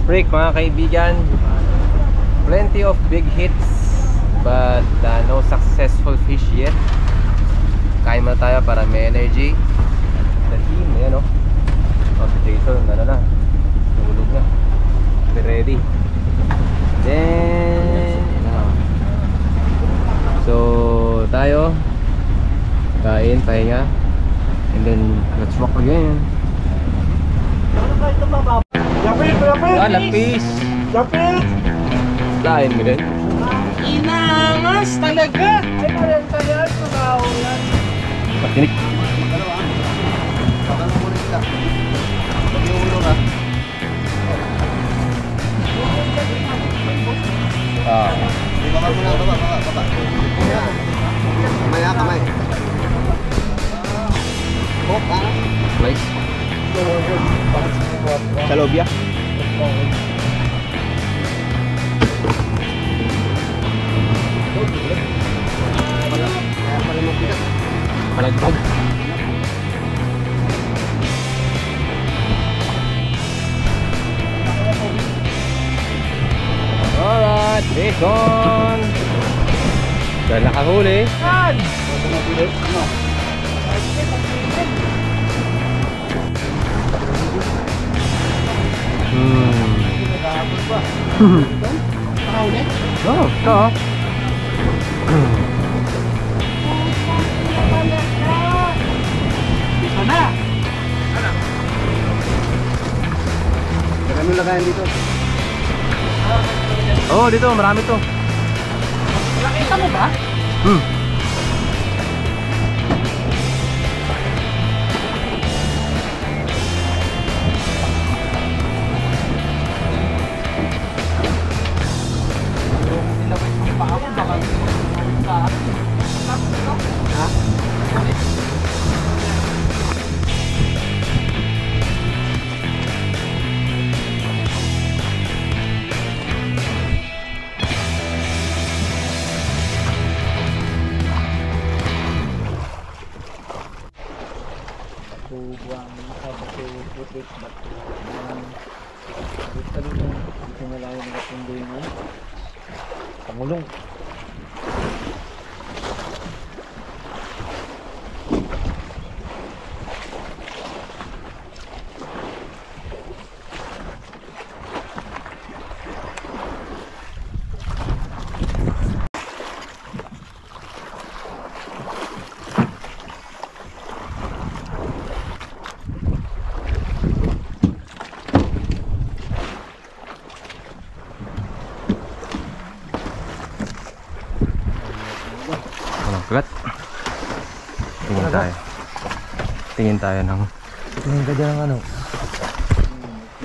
break mga kaibigan. Plenty of big hits but no successful fish yet. Kain muna tayo para may energy. The team, ayan o. Si Jason, na nahulog na. Be ready. Then so tayo kain, pahinga, and then let's rock again. Lapit! Lapis! Lapit! Lain mo din. Inangas talaga! Ay, parenta yan, tumaw yan. Patinik. Baka mo rin ka. Pag-iulo ka. Baka mo na, baba. Kamay. Hook, ha? Slice. Sa loob ya? Malagpag. Alright, Jason! Dahil nakahuli. Yan! Oh, ito. Ito na! Marami lagayan dito. Oh, dito, marami to. Nakita mo ba? Pangulong. Kagat. Tingin tayo ng Tingin ka dyan ng ano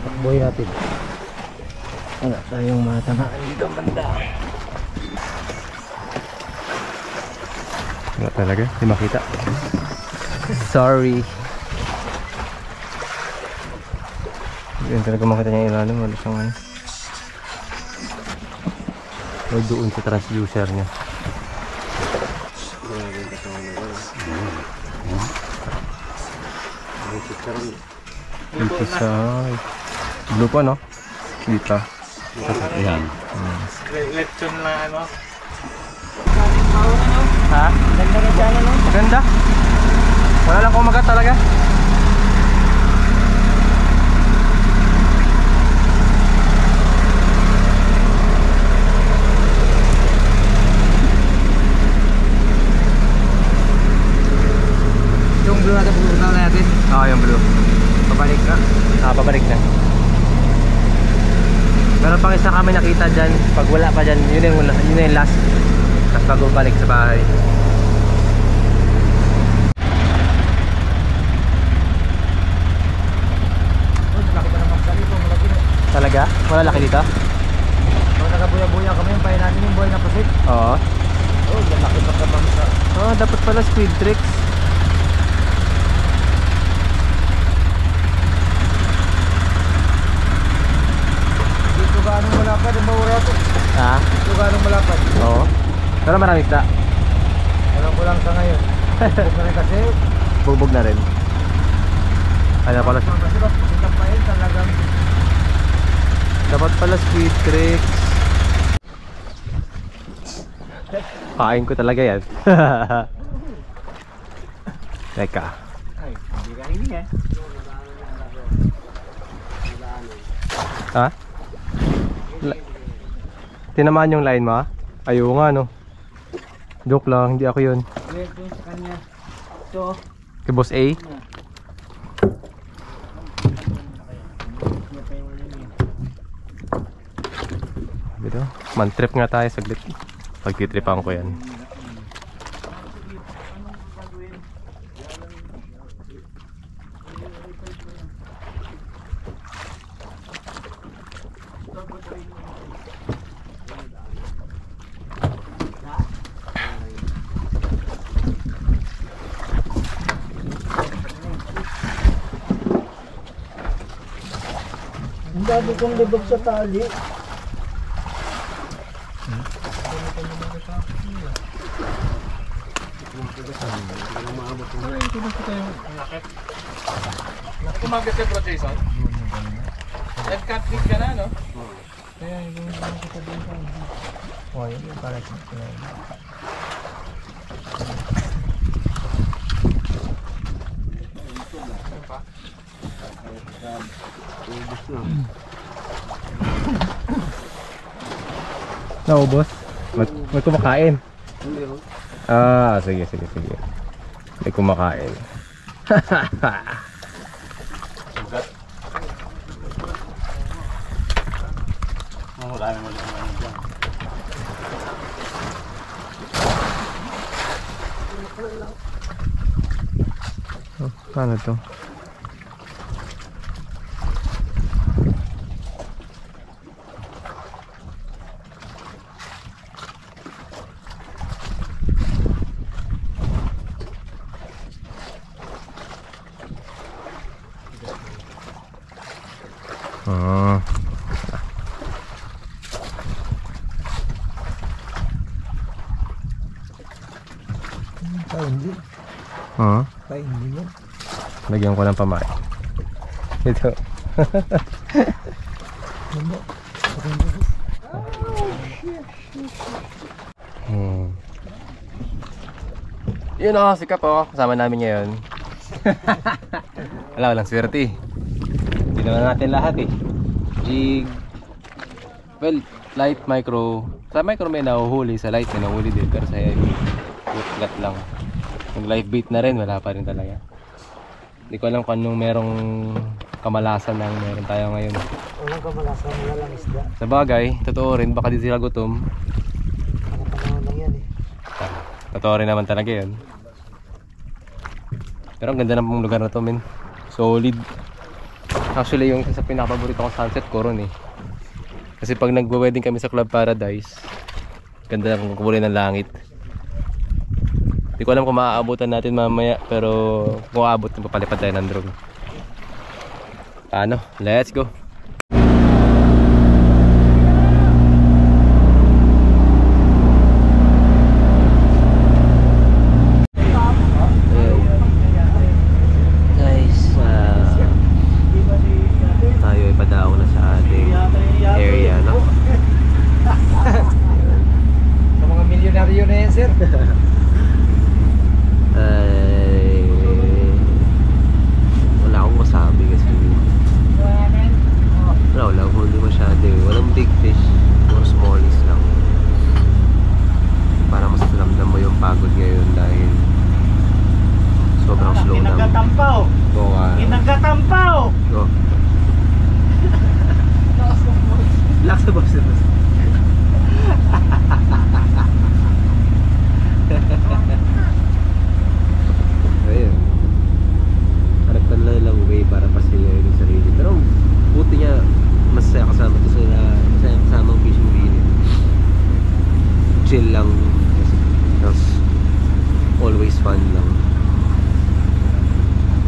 takboy natin. Wala tayong matamaan dito banda. wala talaga, di makita. Sorry. Hindi talaga makita niya ilalim. Wala siyang ano. O doon sa transducer niya. Blue pa, no? Dito. Yan. Lechon na ano. Ha? Ganda na dyan ano? Maganda. Wala lang kumagat talaga. Yung blue natin pupunta natin. Oo, yung blue. Pabalik na. Pabalik na. Meron pang isa kami nakita dyan. Pag wala pa dyan, yun yung last. Tapos bago balik sa bahay. Laki pa naman sa dito. Malaki na. Talaga? Wala laki dito? Pag nagabuya-buya kami, yung pahin natin yung buhay na pusit. Oo. Oh, laki pa ka bang sa... Oh, dapat pala squid tricks. Dito gaano malapad ang bawara to. Ha? Dito gaano malapad. Oo. Pero marami isda. Alam ko lang sa ngayon. Bugbog na rin kasi. Bugbog na rin. Ano pala siya? Kasi ba, pupunta pa yun talagang Dapat pala squid tricks. Kain ko talaga yan. Teka. Ay, hindi ka hiling eh. Ha? Tinamaan yung line mo? Ayaw nga no. Joke lang, hindi ako yun. Wait, doon sa kanya. Ito. Kay Boss A? Dito, man-trip nga tayo saglit. Pagtitripan ko yan. Ang dami kong libag sa tali. Kumagat ka bro Jason? Nag-cut feed ka na no? Kaya yung kita din sa oh, yun yung para sa Naubos? May kumakain? Ah, sige. May kumakain. Marami mo lang naman dyan. Oh, paano to? Ah. hindi. Ah. Hindi mo. Lagyan ko ng pamay. Ito. Yun o, sikap o. Kasama namin ngayon. Walang swerte. Hindi naman natin lahat eh. Jig. Well, light, micro. Sa micro may nahuhuli, sa light may nahuhuli din. Pero sa heavy, flat lang. Yung live bait na rin, wala pa rin talaga. Hindi ko alam kung anong merong kamalasan ng meron tayo ngayon. Walang kamalasan, wala lang isda. Sa bagay, totoo rin, baka di sila gutom. Nakapanahon lang yan eh. Totoo rin naman talaga yun. Pero ang ganda ng lugar na to, men. Solid. Actually, yung isa sa pinakapaborito kong sunset ko ron eh. Kasi pag nagwe-wedding kami sa Club Paradise, ganda ng kulay ng langit. Hindi ko alam kung maaabutan natin mamaya, pero kung aabot, papalipad tayo ng drone. Paano? Let's go! Guys, tayo ay padao na sa ating area, no? Sa mga milyonaryo na yan, sir. Ay, wala akong masabi kasi wala huli masyado eh. Walang big fish, puro smallies lang. Para mas lamdam mo yung pagod ngayon dahil sobrang slow lang. Inagatampaw! Oo nga. Inagatampaw! Go. Relax sa boss. Ayun. Hanap ka lang way para pasayahin yung sarili. Pero buti niya masaya kasama to sa masaya kasama ang fishing video. Chill lang. Tapos always fun lang.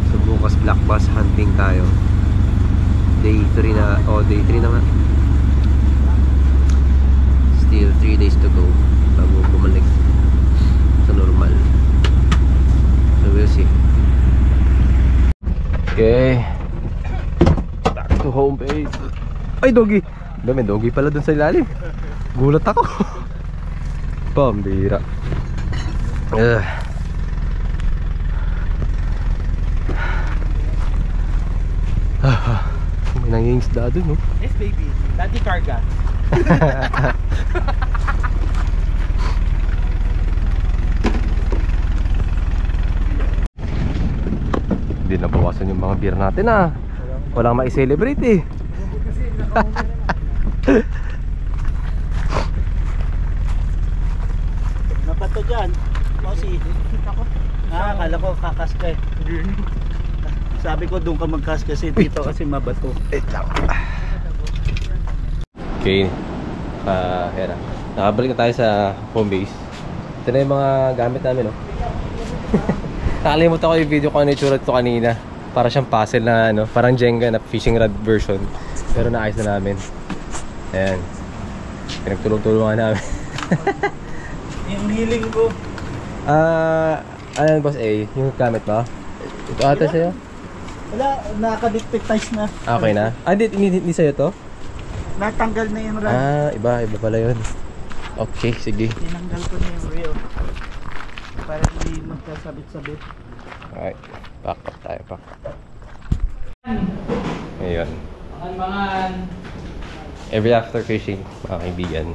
So bukas black bass hunting tayo. Day 3 na, day 3 na nga. Still 3 days to go bago bumalik sa normal. So we'll see. Okay, back to home base. Ay doggy, Ba, may doggy pala dun sa ilalim. Gulat ako. Pambira. May nangingisda dun, no? Yes, baby. Daddy Karga. Hindi nabawasan yung mga beer natin, ah. Walang ma-celebrate, eh. Nabato dyan. Mosi. Akala ko kakas ka eh. Sabi ko doon ka magkas kasi dito kasi mabato. Okay. Hera. Nakabalik na tayo sa home base. Ito na yung mga gamit namin, no? Nakalimutan ko yung video ko ano yung tsura ito kanina. Para siyang puzzle na ano, parang Jenga na fishing rod version. Pero naayos na namin. Ayan. Pinagtulong-tulungan namin. Yung hiling ko. Ano boss A? Yung gamit mo? Ito ata sa'yo? Wala, nakadetectize na. Okay na? Hindi sa'yo to? Natanggal na yung rod. Iba pala yun. Okay, sige. Tinanggal ko na yung reel. Para hindi magkasabit-sabit. Alright, pack up tayo, pack up. Ngayon. Every after fishing, mga kaibigan,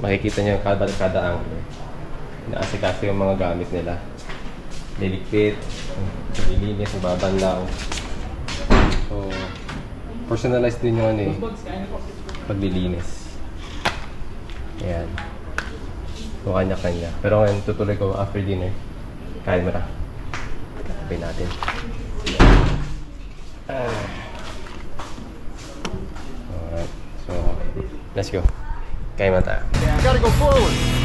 makikita nyo kada angler. Inaasikaso yung mga gamit nila. Niligpit, nililinis, nababanlaw. So, personalized din yung ano eh, paglilinis. Ayan. So, kanya-kanya. Pero ngayon, tutuloy ko after dinner. Kain mo na. Sabay natin. Alright. So, let's go. Kain mo na tayo. Gotta go forward.